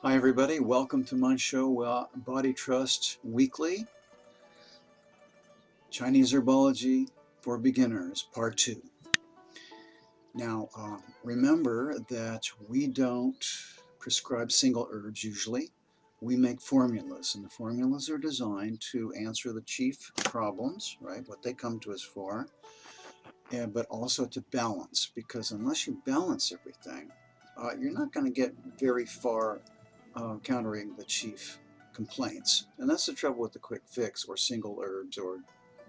Hi everybody, welcome to my show, BodyTrust Weekly, Chinese Herbology for Beginners, Part 2. Now, remember that we don't prescribe single herbs usually. We make formulas, and the formulas are designed to answer the chief problems, right, what they come to us for, but also to balance, because unless you balance everything, you're not going to get very far countering the chief complaints. And that's the trouble with the quick fix or single herbs or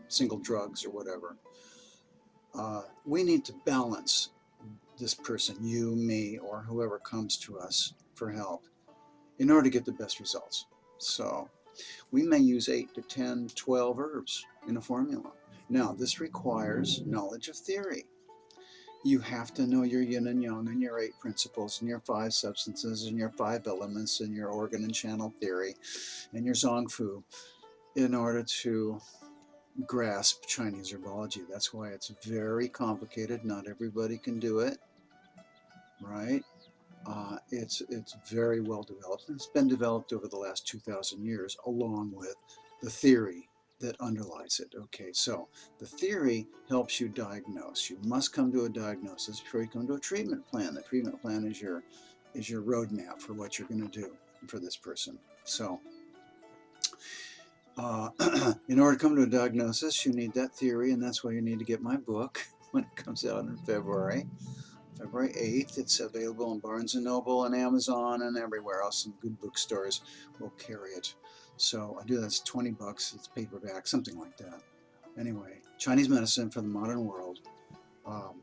single drugs or whatever. We need to balance this person, you, me, or whoever comes to us for help in order to get the best results. So we may use 8 to 10, 12 herbs in a formula. Now, this requires knowledge of theory. You have to know your yin and yang and your 8 principles and your 5 substances and your 5 elements and your organ and channel theory and your zong fu in order to grasp Chinese herbology. That's why it's very complicated. Not everybody can do it, right? It's very well developed. It's been developed over the last 2,000 years along with the theory that underlies it. Okay, so the theory helps you diagnose. You must come to a diagnosis before you come to a treatment plan. The treatment plan is your roadmap for what you're going to do for this person. So in order to come to a diagnosis, you need that theory, and that's why you need to get my book when it comes out in February 8th. It's available in Barnes & Noble and Amazon and everywhere else. Some good bookstores will carry it. So I do that's 20 bucks. It's paperback, something like that. Anyway, Chinese medicine for the modern world.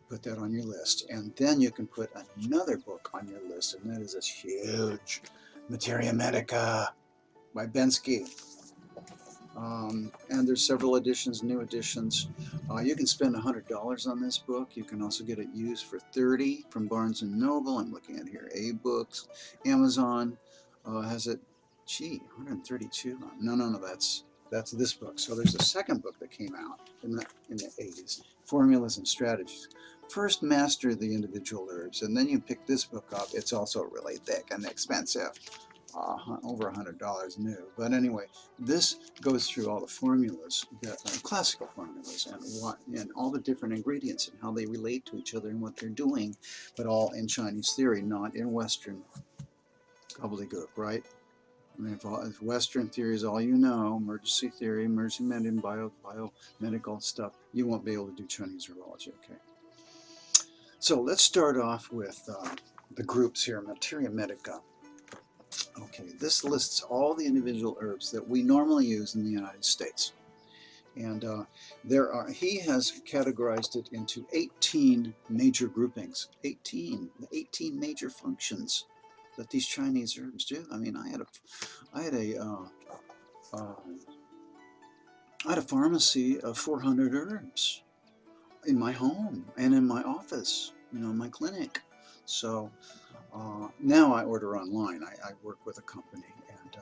Put that on your list. And then you can put another book on your list, and that is this huge Materia Medica by Bensky. And there's several editions, new editions. You can spend $100 on this book. You can also get it used for $30 from Barnes & Noble. I'm looking at here, A-Books. Amazon has it, gee, 132. No, that's this book. So there's a second book that came out in the 80s, Formulas and Strategies. First master the individual herbs, and then you pick this book up. It's also really thick and expensive. Over $100 new. But anyway, this goes through all the formulas, classical formulas, and all the different ingredients and how they relate to each other and what they're doing, but all in Chinese theory, not in Western gobbledygook, right? I mean, if Western theory is all you know, emergency theory, emergency medicine, biomedical stuff, you won't be able to do Chinese herbology, okay? So let's start off with the groups here, Materia Medica. Okay, this lists all the individual herbs that we normally use in the United States. And he has categorized it into 18 major groupings. 18 major functions that these Chinese herbs do. I mean, I had a pharmacy of 400 herbs in my home and in my office, in my clinic. So now I order online. I work with a company, and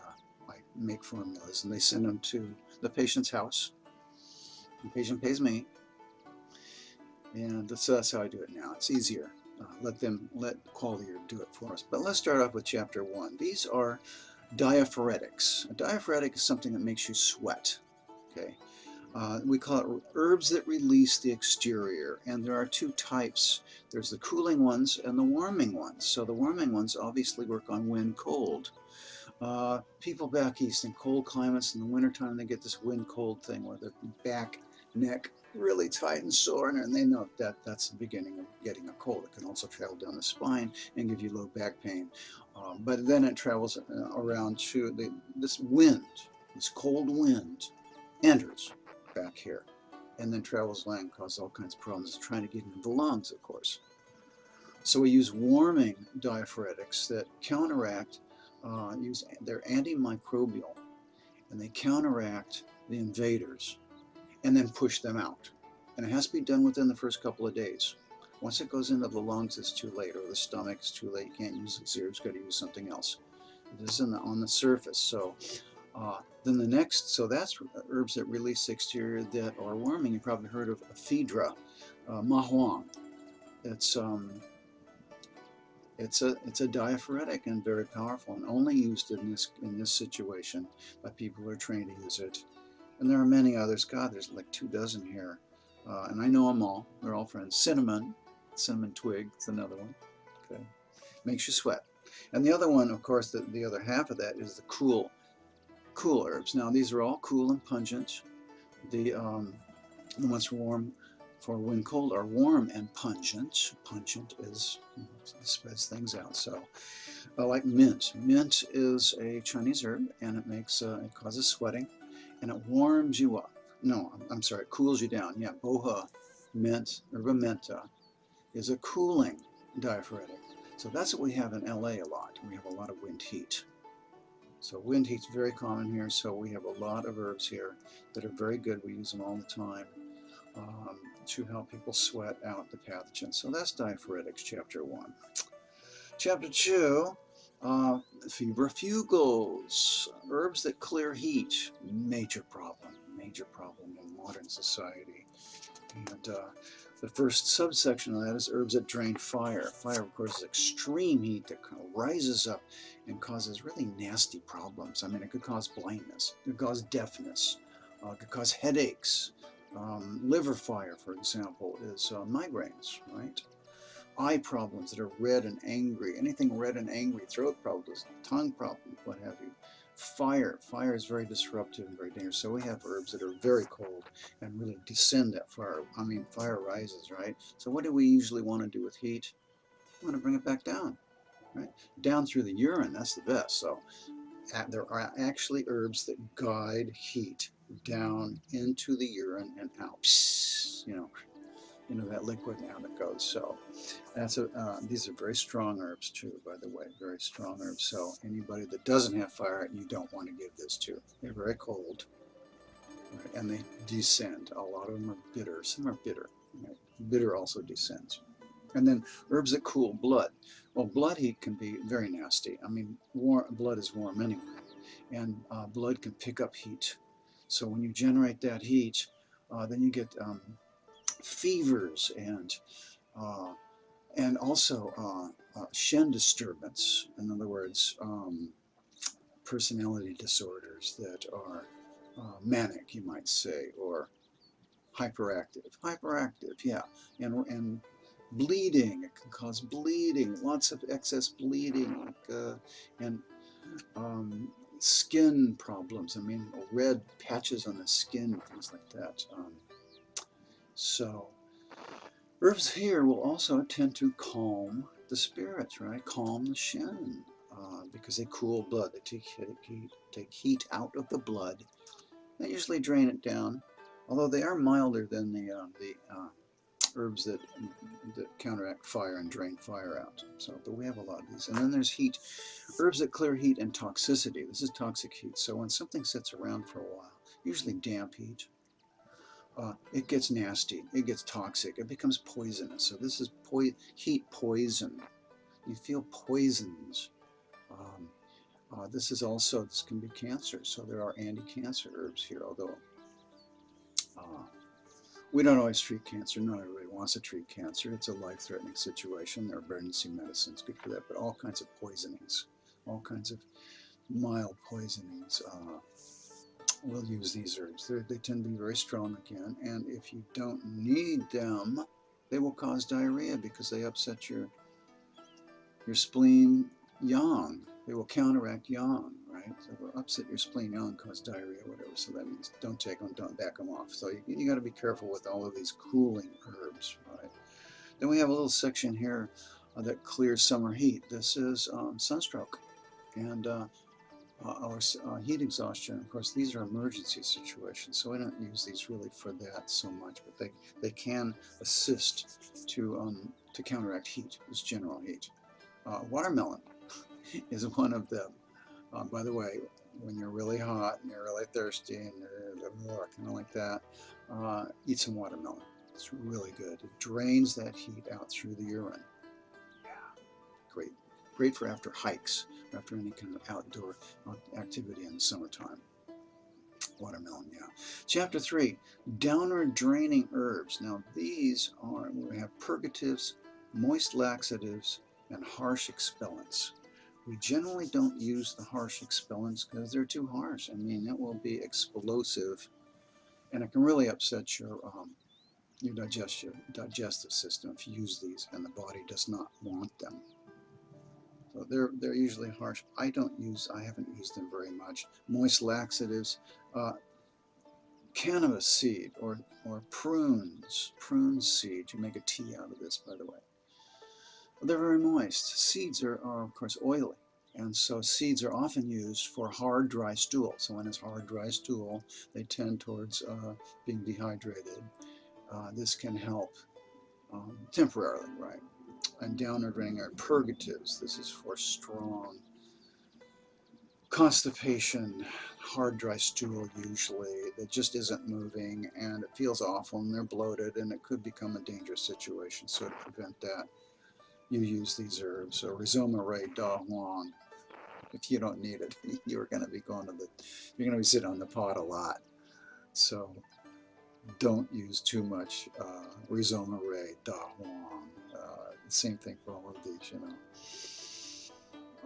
I make formulas, and they send them to the patient's house. The patient pays me, and so that's how I do it now. It's easier. Let quality do it for us. But let's start off with chapter 1. These are diaphoretics. A diaphoretic is something that makes you sweat. Okay. We call it herbs that release the exterior, and there are 2 types. There's the cooling ones and the warming ones. So the warming ones obviously work on wind cold. People back east in cold climates in the wintertime, they get this wind cold thing where their back, neck really tight and sore, and they know that that's the beginning of getting a cold. It can also travel down the spine and give you low back pain. But then it travels around to this wind, this cold wind enters back here, and then travels land, causes all kinds of problems trying to get into the lungs, of course. So we use warming diaphoretics that counteract, they're antimicrobial, and they counteract the invaders and then push them out. And it has to be done within the first couple of days. Once it goes into the lungs, it's too late, or the stomach, it's too late. You can't use these herbs, got to use something else. This is on the surface. So then the next, so that's herbs that release the exterior that are warming. You've probably heard of ephedra, mahuang. It's It's a diaphoretic and very powerful, and only used in this situation by people who are trained to use it. And there are many others. God, there's like 2 dozen here, and I know them all. They're all friends. Cinnamon twig is another one. Okay, makes you sweat. And the other one, of course, the other half of that is the cool herbs. Now these are all cool and pungent. The ones for when cold are warm and pungent. Pungent is, spreads things out. So I like mint. Mint is a Chinese herb, and it causes sweating, and it warms you up. No, I'm sorry, it cools you down. Yeah, boha mint, herba menta, is a cooling diaphoretic. So that's what we have in LA a lot. We have a lot of wind heat. So wind heat's very common here, so we have a lot of herbs here that are very good. We use them all the time to help people sweat out the pathogens. So that's diaphoretics, chapter 1. Chapter 2, febrifugals, herbs that clear heat. Major problem in modern society. And the first subsection of that is herbs that drain fire. Fire, of course, is extreme heat that kind of rises up and causes really nasty problems. I mean, it could cause blindness, it could cause deafness, it could cause headaches. Liver fire, for example, is migraines, right? Eye problems that are red and angry, anything red and angry, throat problems, tongue problems, what have you. Fire is very disruptive and very dangerous. So we have herbs that are very cold and really descend that fire. I mean, fire rises, right? So what do we usually want to do with heat? We want to bring it back down, right? Down through the urine, that's the best. So there are actually herbs that guide heat down into the urine and out. You know that liquid and out it goes. So these are very strong herbs too, by the way, very strong herbs. So anybody that doesn't have fire, you don't want to give this to. They're very cold, right? And they descend. A lot of them are bitter. Some are bitter. Right? Bitter also descends. And then herbs that cool blood. Well, blood heat can be very nasty. I mean, blood is warm anyway, and blood can pick up heat. So when you generate that heat, then you get fevers and also Shen disturbance. In other words, personality disorders that are manic, you might say, or hyperactive, yeah, and bleeding. It can cause bleeding, lots of excess bleeding, and skin problems. I mean, red patches on the skin, things like that. So herbs here will also tend to calm the spirits, right? Calm the Shen, because they cool blood. They take heat out of the blood. They usually drain it down, although they are milder than the herbs that counteract fire and drain fire out. So, but we have a lot of these. And then there's heat, herbs that clear heat and toxicity. This is toxic heat. So when something sits around for a while, usually damp heat, it gets nasty, it gets toxic, it becomes poisonous. So this is heat poison. You feel poisons. This can be cancer. So there are anti-cancer herbs here, although we don't always treat cancer. Not everybody wants to treat cancer. It's a life-threatening situation. There are emergency medicines good for that, but all kinds of poisonings, all kinds of mild poisonings, we'll use these herbs. They tend to be very strong again, and if you don't need them, they will cause diarrhea because they upset your spleen yang. They will counteract yang, right? So they'll upset your spleen yang, cause diarrhea, whatever. So that means don't take them, don't back them off. So you got to be careful with all of these cooling herbs, right? Then we have a little section here that clears summer heat. This is sunstroke and our heat exhaustion. Of course, these are emergency situations, so we don't use these really for that so much, but they can assist to counteract heat, this general heat. Watermelon is one of them. By the way, when you're really hot and you're really thirsty and you're kind of like that, eat some watermelon. It's really good. It drains that heat out through the urine. Yeah, great. Great for after hikes, after any kind of outdoor activity in the summertime. Watermelon, yeah. Chapter 3, downward draining herbs. Now these we have purgatives, moist laxatives, and harsh expellants. We generally don't use the harsh expellants because they're too harsh. I mean, it will be explosive, and it can really upset your digestive system if you use these and the body does not want them. So they're usually harsh. I haven't used them very much. Moist laxatives, cannabis seed or prune seed. You make a tea out of this, by the way. They're very moist. Seeds are of course oily, and so seeds are often used for hard, dry stool. So when it's hard, dry stool, they tend towards being dehydrated. This can help temporarily, right? And downward-draining are purgatives. This is for strong constipation, hard, dry stool usually that just isn't moving, and it feels awful, and they're bloated, and it could become a dangerous situation. So to prevent that, you use these herbs. So Rhizoma Ray Da Huang. If you don't need it, you're going to be sitting on the pot a lot. So don't use too much Rhizoma Ray Da Huang. Same thing for all of these,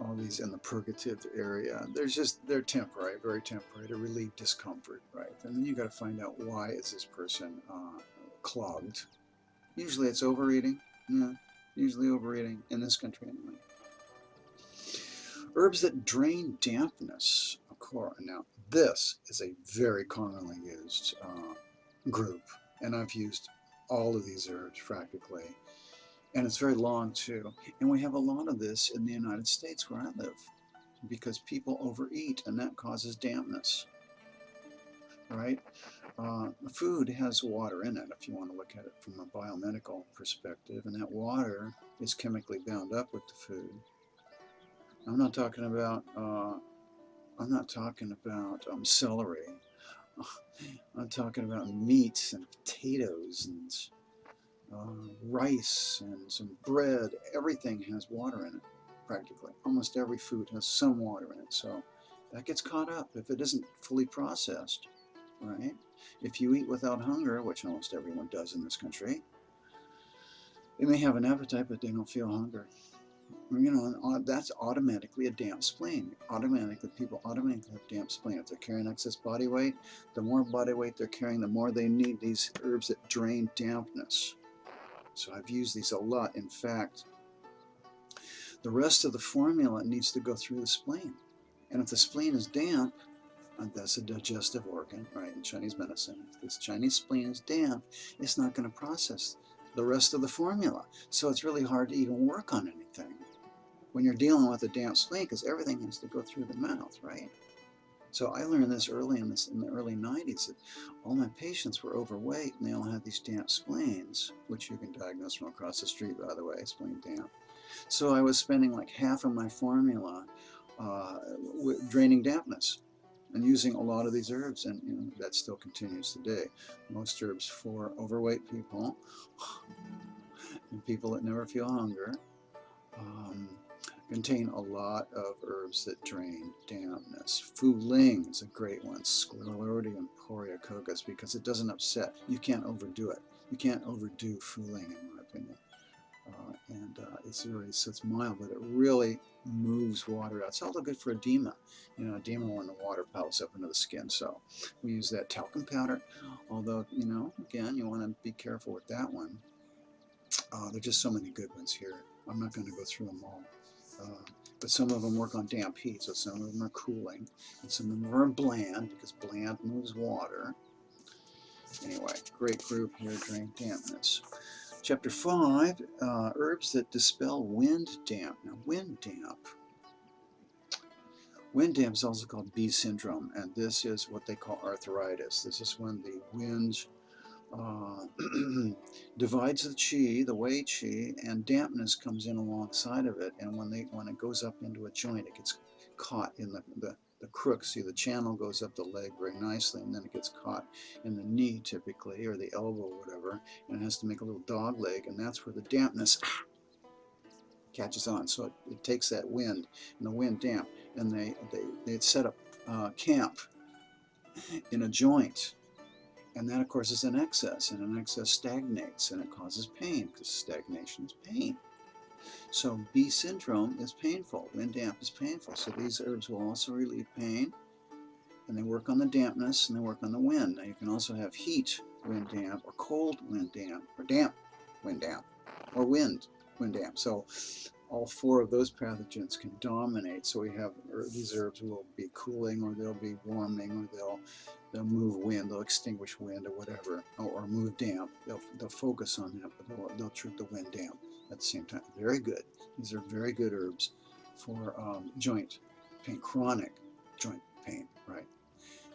all these in the purgative area. They're temporary, very temporary, to relieve discomfort, right? And then you got to find out, why is this person clogged? Usually it's overeating. Yeah, usually overeating in this country anyway. Herbs that drain dampness. Now, this is a very commonly used group, and I've used all of these herbs practically. And it's very long too. And we have a lot of this in the United States where I live, because people overeat, and that causes dampness, right? Food has water in it, if you want to look at it from a biomedical perspective, and that water is chemically bound up with the food. I'm not talking about celery. I'm talking about meats and potatoes and rice and some bread. Everything has water in it, practically. Almost every food has some water in it. So that gets caught up if it isn't fully processed, right? If you eat without hunger, which almost everyone does in this country, they may have an appetite, but they don't feel hunger. That's automatically a damp spleen. People automatically have damp spleen. If they're carrying excess body weight, the more body weight they're carrying, the more they need these herbs that drain dampness. So I've used these a lot. In fact, the rest of the formula needs to go through the spleen. And if the spleen is damp, that's a digestive organ, right, in Chinese medicine. If this Chinese spleen is damp, it's not going to process the rest of the formula. So it's really hard to even work on anything when you're dealing with a damp spleen, because everything has to go through the mouth, right? So I learned this early in the early 90s, that all my patients were overweight and they all had these damp spleens, which you can diagnose from across the street, by the way, spleen damp. So I was spending like half of my formula draining dampness and using a lot of these herbs, and that still continues today. Most herbs for overweight people and people that never feel hunger contain a lot of herbs that drain dampness. Fu Ling is a great one, Sclerotium poriococcus, because it doesn't upset. You can't overdo it. You can't overdo Fu Ling, in my opinion. It's mild, but it really moves water out. It's also good for edema. Edema when the water piles up into the skin. So we use that talcum powder. Although, again, you want to be careful with that one. There's just so many good ones here. I'm not going to go through them all. But some of them work on damp heat, so some of them are cooling, and some of them are bland, because bland moves water. Anyway, great group here, drain dampness. Chapter 5, herbs that dispel wind damp. Now, wind damp is also called bee syndrome, and this is what they call arthritis. This is when the wind divides the qi, the wei qi, and dampness comes in alongside of it, and when it goes up into a joint, it gets caught in the crook. See, the channel goes up the leg very nicely, and then it gets caught in the knee typically, or the elbow, or whatever, and it has to make a little dog leg, and that's where the dampness catches on. So it takes that wind, and the wind damp, and they set up camp in a joint. And that, of course, is an excess, and an excess stagnates, and it causes pain, because stagnation is pain. So B syndrome is painful. Wind damp is painful. So these herbs will also relieve pain, and they work on the dampness, and they work on the wind. Now you can also have heat wind damp, or cold wind damp, or damp wind damp, or wind damp. So all four of those pathogens can dominate. So we have these herbs will be cooling, or they'll be warming, or they'll move wind, they'll extinguish wind, or whatever, or move damp. They'll focus on that, but they'll treat the wind damp at the same time. Very good. These are very good herbs for joint pain, chronic joint pain, right?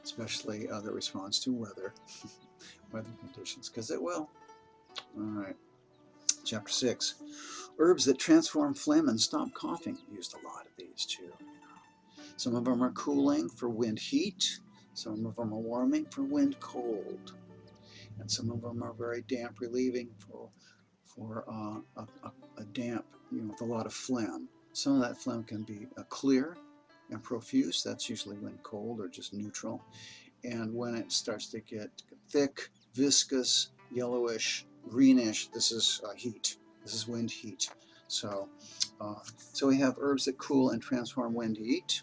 Especially that responds to weather conditions, because it will. All right. Chapter 6. Herbs that transform phlegm and stop coughing. Used a lot of these too. Some of them are cooling for wind heat. Some of them are warming for wind cold. And some of them are very damp relieving for a damp, with a lot of phlegm. Some of that phlegm can be clear and profuse. That's usually when cold, or just neutral. And when it starts to get thick, viscous, yellowish, greenish, this is heat. This is wind heat. So we have herbs that cool and transform wind heat.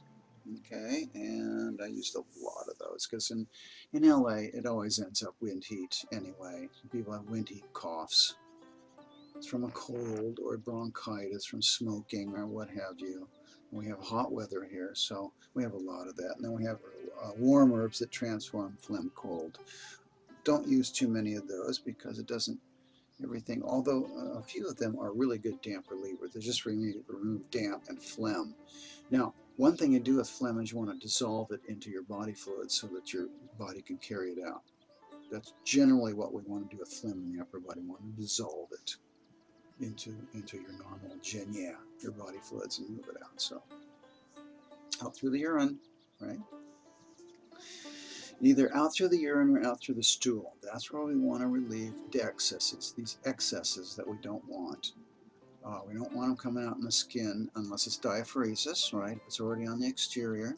Okay, and I used a lot of those because in LA it always ends up wind heat anyway. People have wind heat coughs. It's from a cold or bronchitis from smoking or what have you. We have hot weather here, so we have a lot of that. And then we have warm herbs that transform phlegm cold. Don't use too many of those because it doesn't everything, although a few of them are really good damp relievers. They just remove damp and phlegm. Now, one thing you do with phlegm is you want to dissolve it into your body fluids so that your body can carry it out. That's generally what we want to do with phlegm in the upper body. We want to dissolve it into your normal your body fluids, and move it out. So out through the urine, right? Either out through the urine or out through the stool. That's where we want to relieve the excesses, these excesses that we don't want. We don't want them coming out in the skin unless it's diaphoresis, right? If it's already on the exterior,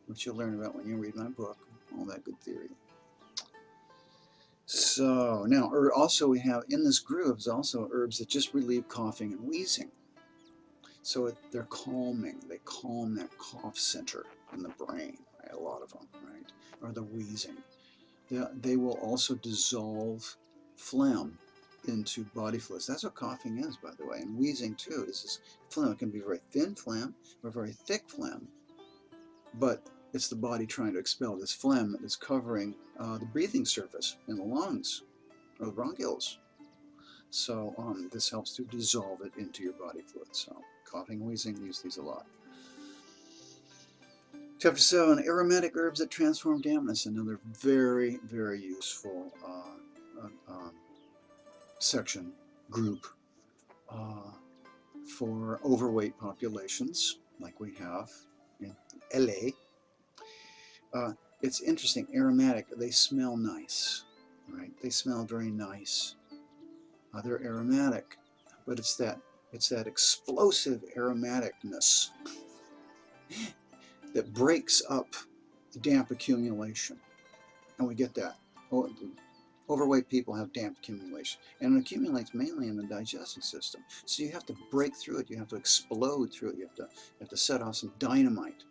which you'll learn about when you read my book, all that good theory. So now, also we have in this group is also herbs that just relieve coughing and wheezing. So they're calming. They calm that cough center in the brain, right? A lot of them, right? Or the wheezing. They will also dissolve phlegm into body fluids. That's what coughing is, by the way, and wheezing too. This is phlegm. It can be very thin phlegm or very thick phlegm, but it's the body trying to expel this phlegm that is covering the breathing surface in the lungs or the bronchioles. So this helps to dissolve it into your body fluids. So coughing and wheezing, use these a lot. Chapter 7, aromatic herbs that transform dampness. Another very, very useful section, group for overweight populations like we have in LA. It's interesting, aromatic, they smell nice, right? They smell very nice. They're aromatic, but it's that explosive aromaticness that breaks up damp accumulation. And we get that. Overweight people have damp accumulation, and it accumulates mainly in the digestive system. So you have to break through it. You have to explode through it. You have to set off some dynamite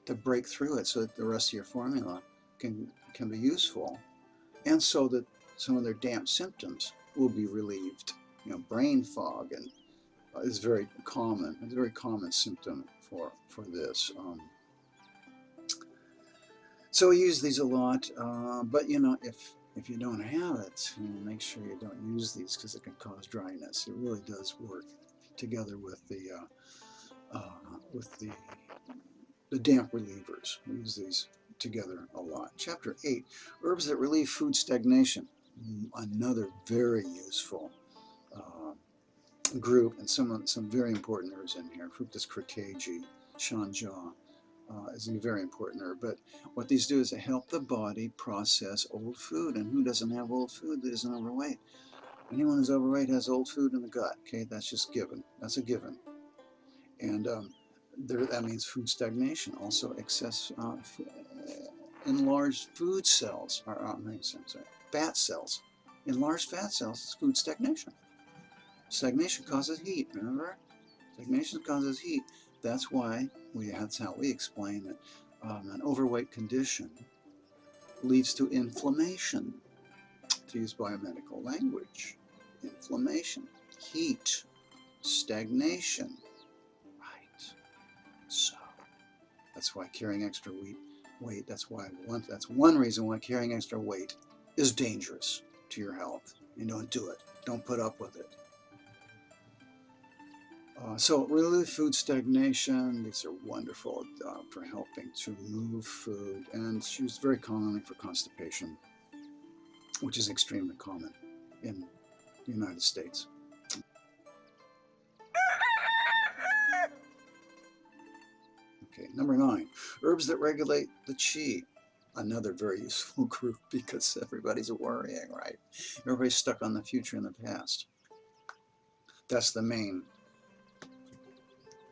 to break through it, so that the rest of your formula can be useful, and so that some of their damp symptoms will be relieved. Brain fog and is very common. It's a very common symptom for this. So we use these a lot, but if you don't have it, make sure you don't use these because it can cause dryness. It really does work together with the damp relievers. We use these together a lot. Chapter 8, herbs that relieve food stagnation. Another very useful group, and some very important herbs in here. Fructus cortege, shanjia is a very important herb. But what these do is they help the body process old food. And who doesn't have old food that isn't overweight? Anyone who's overweight has old food in the gut. Okay, that's just given. That's a given. And that means food stagnation. Also, excess enlarged food cells, fat cells. Enlarged fat cells is food stagnation. Stagnation causes heat, remember? Stagnation causes heat. That's how we explain that an overweight condition leads to inflammation, to use biomedical language. Inflammation, heat, stagnation. Right. So that's why carrying extra weight, that's one reason why carrying extra weight is dangerous to your health. And don't do it. Don't put up with it. So relieve food stagnation. These are wonderful for helping to move food, and it's used very commonly for constipation, which is extremely common in the United States. Okay, number 9, herbs that regulate the chi. Another very useful group because everybody's worrying, right? Everybody's stuck on the future and the past.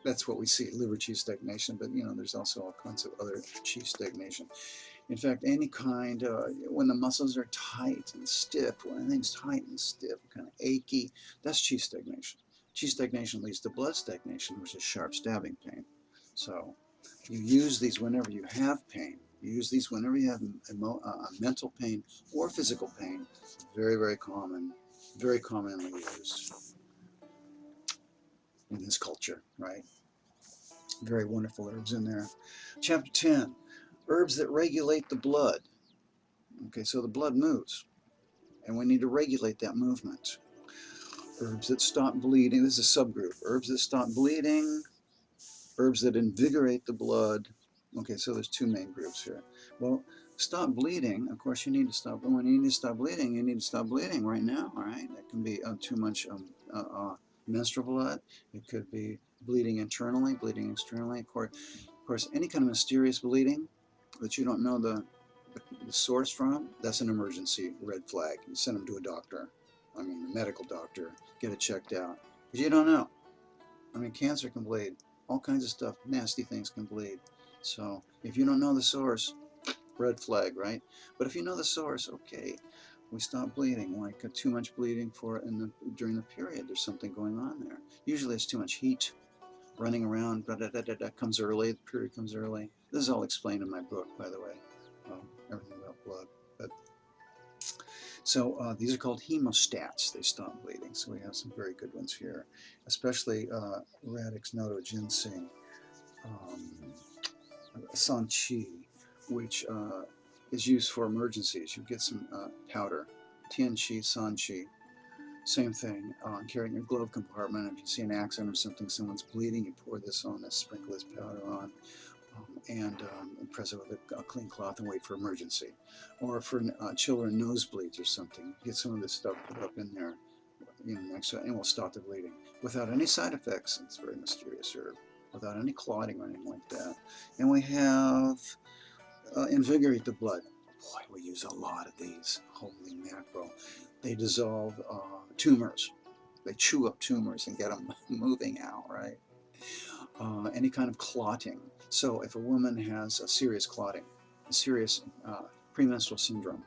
That's what we see, liver chi stagnation, but there's also all kinds of other chi stagnation. In fact, any kind, when the muscles are tight and stiff, when anything's tight and stiff, kind of achy, that's chi stagnation. Chi stagnation leads to blood stagnation, which is sharp stabbing pain. So you use these whenever you have pain. You use these whenever you have mental pain or physical pain. Very, very common, very commonly used in this culture, right? Very wonderful herbs in there. Chapter 10, herbs that regulate the blood. Okay, so the blood moves, and we need to regulate that movement. Herbs that stop bleeding. This is a subgroup. Herbs that stop bleeding. Herbs that invigorate the blood. Okay, so there's 2 main groups here. Well, stop bleeding. Of course, you need to stop. When you need to stop bleeding, you need to stop bleeding right now. All right, that can be too much menstrual blood. It could be bleeding internally, bleeding externally. Of course, any kind of mysterious bleeding that you don't know the source from, that's an emergency red flag. You send them to a doctor, a medical doctor, get it checked out. Because you don't know. Cancer can bleed. All kinds of stuff, nasty things can bleed. So if you don't know the source, red flag, right? But if you know the source, okay, we stop bleeding. Like too much bleeding during the period, there's something going on there. Usually it's too much heat running around, comes early, the period comes early. This is all explained in my book, by the way, everything about blood. So these are called hemostats. They stop bleeding. So we have some very good ones here, especially radix nodo ginseng, san chi, which is used for emergencies. You get some powder, tian chi, san chi. Same thing, carry in your glove compartment. If you see an accident or something, someone's bleeding, you pour this on, sprinkle this powder on, and press it with a clean cloth and wait for emergency. Or for children nosebleeds or something, get some of this stuff put up in there, next to it, and we'll stop the bleeding without any side effects. It's a very mysterious herb, without any clotting or anything like that. And we have invigorate the blood. Boy, we use a lot of these. Holy mackerel. They dissolve tumors. They chew up tumors and get them moving out, right? Any kind of clotting. So if a woman has a serious clotting, a serious premenstrual syndrome,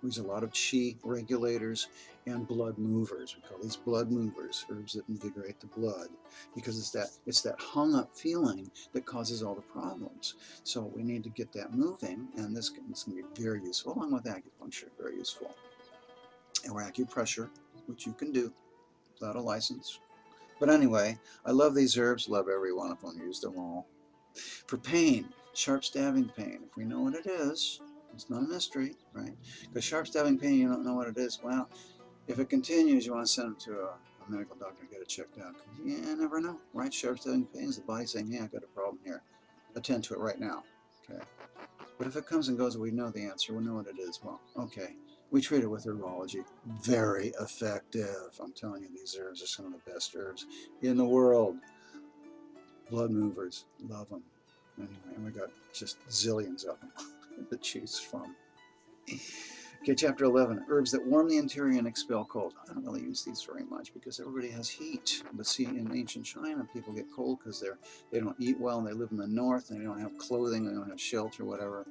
we use a lot of chi regulators and blood movers. We call these blood movers, herbs that invigorate the blood, because it's that hung up feeling that causes all the problems. So we need to get that moving, and this can be very useful, along with acupuncture, very useful. Or acupressure, which you can do without a license. But anyway, I love these herbs, love every one of them, use them all. For pain, sharp stabbing pain, if we know what it is, it's not a mystery, right? Because sharp stabbing pain, you don't know what it is. Well, if it continues, you want to send them to a medical doctor and get it checked out. You never know, right? Sharp stabbing pain is the body saying, hey, I've got a problem here. Attend to it right now, okay? But if it comes and goes, we know the answer, we know what it is. Well, okay. We treat it with Herbology. Very effective. I'm telling you, these herbs are some of the best herbs in the world. Blood movers, love them. Anyway, and we got just zillions of them to choose from. Okay, chapter 11, herbs that warm the interior and expel cold. I don't really use these very much because everybody has heat. But see, in ancient China, people get cold because they don't eat well and they live in the north and they don't have clothing, they don't have shelter, whatever.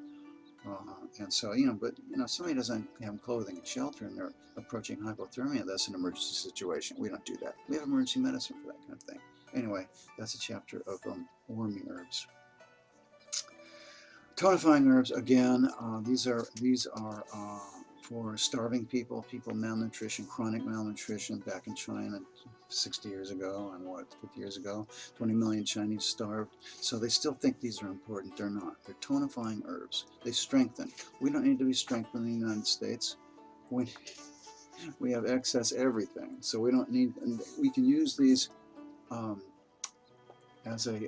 And so, but, somebody doesn't have clothing and shelter and they're approaching hypothermia, that's an emergency situation. We don't do that. We have emergency medicine for that kind of thing. Anyway, that's a chapter of warming herbs. Tonifying herbs, again, these are for starving people, malnutrition, chronic malnutrition. Back in China 60 years ago, and 50 years ago, 20 million Chinese starved. So they still think these are important. They're not. They're tonifying herbs. They strengthen. We don't need to be strengthened in the United States. We have excess everything, so we don't need. We can use these as a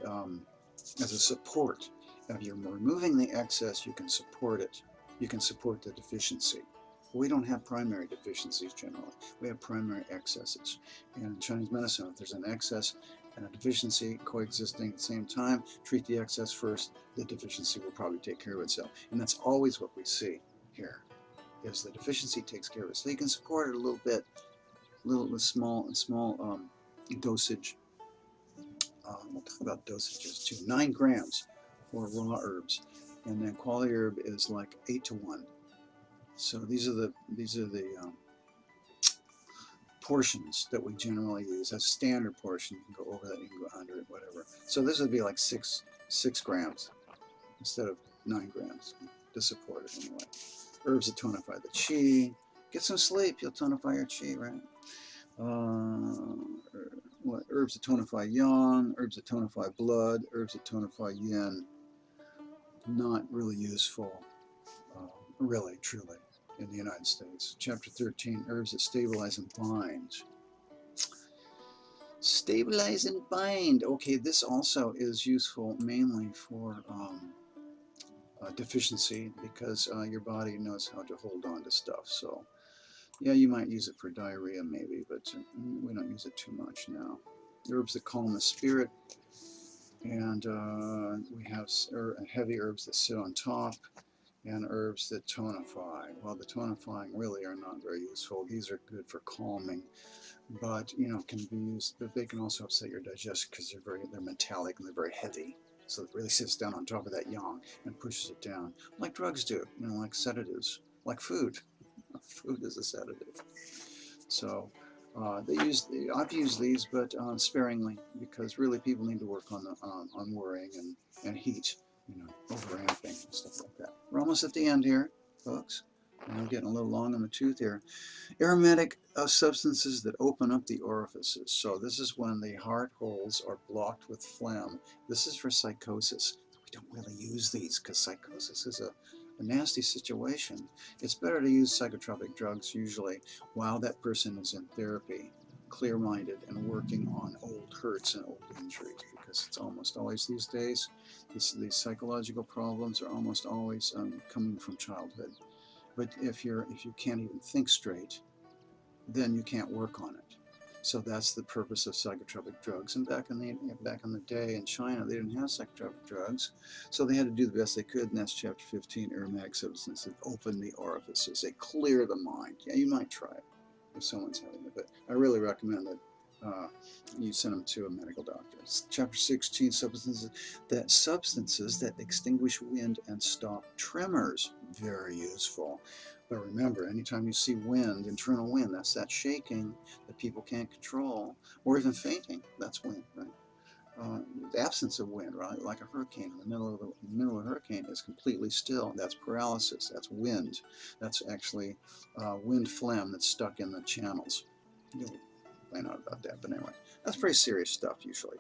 support. If you're removing the excess, you can support it. You can support the deficiency. We don't have primary deficiencies generally. We have primary excesses. And in Chinese medicine, if there's an excess and a deficiency coexisting at the same time, treat the excess first. The deficiency will probably take care of itself. And that's always what we see here, is the deficiency takes care of it. So you can support it a little bit, small dosage. We'll talk about dosages too. 9 grams for raw herbs, and then quality herb is like 8 to 1. So these are the portions that we generally use. That's standard portion. You can go over that, you can go under it, whatever. So this would be like 6 grams instead of 9 grams to support it anyway. Herbs that tonify the qi. Get some sleep, you'll tonify your qi, right? Herbs that tonify yang, herbs that tonify blood, herbs that tonify yin. Not really useful, really, truly, in the United States. Chapter 13, herbs that stabilize and bind. Stabilize and bind. Okay, this also is useful mainly for deficiency, because your body knows how to hold on to stuff. So yeah, you might use it for diarrhea maybe, but we don't use it too much now. Herbs that calm the spirit, and we have heavy herbs that sit on top, and herbs that tonify. Well, the tonifying really are not very useful. These are good for calming, but can be used. But they can also upset your digestion because they're metallic and they're very heavy. So it really sits down on top of that yang and pushes it down, like drugs do. Like sedatives, like food. Food is a sedative. So I've used these, but sparingly, because really people need to work on worrying and heat, overamping and stuff like that. We're almost at the end here, folks. I'm getting a little long in the tooth here. Aromatic substances that open up the orifices. So this is when the heart holes are blocked with phlegm. This is for psychosis. We don't really use these because psychosis is a nasty situation. It's better to use psychotropic drugs usually while that person is in therapy, clear-minded and working on old hurts and old injuries, because it's almost always these days, these psychological problems are almost always coming from childhood. But if you can't even think straight, then you can't work on it. So that's the purpose of psychotropic drugs. And back in the day in China, they didn't have psychotropic drugs, so they had to do the best they could. And that's chapter 15, aromatic substances that open the orifices. They clear the mind. Yeah, you might try it if someone's having it, but I really recommend that you send them to a medical doctor. Chapter 16, substances that extinguish wind and stop tremors. Very useful. But remember, anytime you see wind, internal wind, that's that shaking that people can't control, or even fainting, that's wind, right? The absence of wind, right? Like a hurricane, in the middle of a hurricane is completely still. That's paralysis. That's wind. That's actually wind phlegm that's stuck in the channels. You'll find out about that, but anyway, that's pretty serious stuff usually.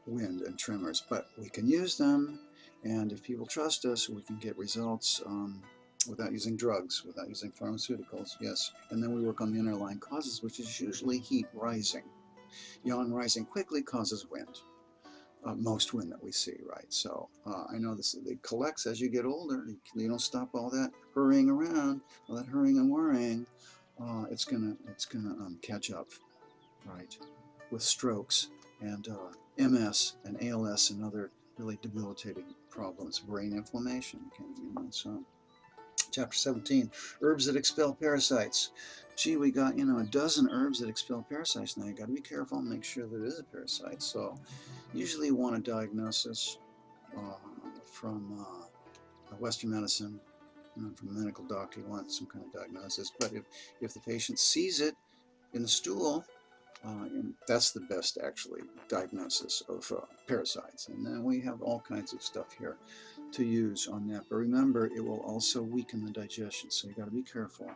Wind and tremors, but we can use them, and if people trust us, we can get results without using drugs, without using pharmaceuticals, yes. And then we work on the underlying causes, which is usually heat rising. Yang rising quickly causes wind. Most wind that we see, right? So I know it collects as you get older. You don't stop all that hurrying around, all that hurrying and worrying. It's gonna catch up, right? With strokes and MS and ALS and other really debilitating problems, brain inflammation. So. Chapter 17, herbs that expel parasites. Gee, we got, a dozen herbs that expel parasites. Now you got to be careful and make sure that it is a parasite. So usually you want a diagnosis from Western medicine, from a medical doctor, you want some kind of diagnosis. But if the patient sees it in the stool, and that's the best, actually, diagnosis of parasites. And then we have all kinds of stuff here to use on that. But remember, it will also weaken the digestion, so you got to be careful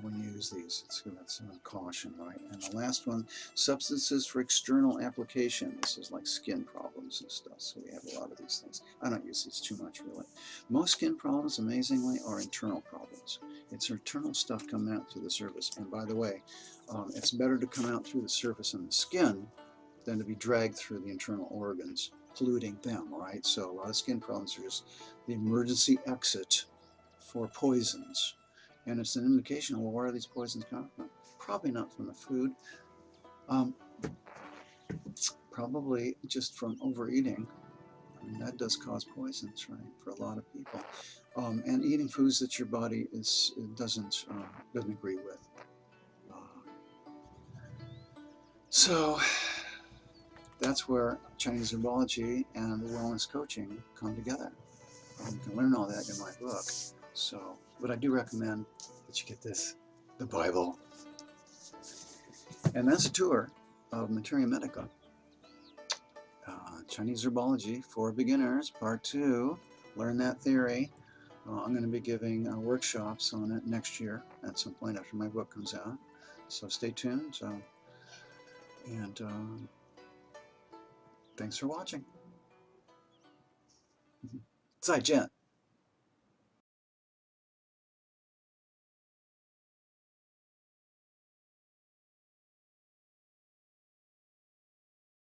when you use these. That's caution, right? And the last one, substances for external application. This is like skin problems and stuff, so we have a lot of these things. I don't use these too much, really. Most skin problems, amazingly, are internal problems. It's internal stuff coming out through the surface. And by the way, it's better to come out through the surface in the skin than to be dragged through the internal organs, polluting them, right? So a lot of skin problems are just the emergency exit for poisons. And it's an indication of, well, where are these poisons coming from? Probably not from the food. Probably just from overeating. I mean, that does cause poisons, right, for a lot of people. And eating foods that your body doesn't agree with. So that's where Chinese herbology and wellness coaching come together. You can learn all that in my book. So, but I do recommend that you get this, the Bible. And that's a tour of Materia Medica. Chinese Herbology for Beginners, Part 2. Learn that theory. I'm going to be giving workshops on it next year at some point after my book comes out. So stay tuned. And thanks for watching. 再见.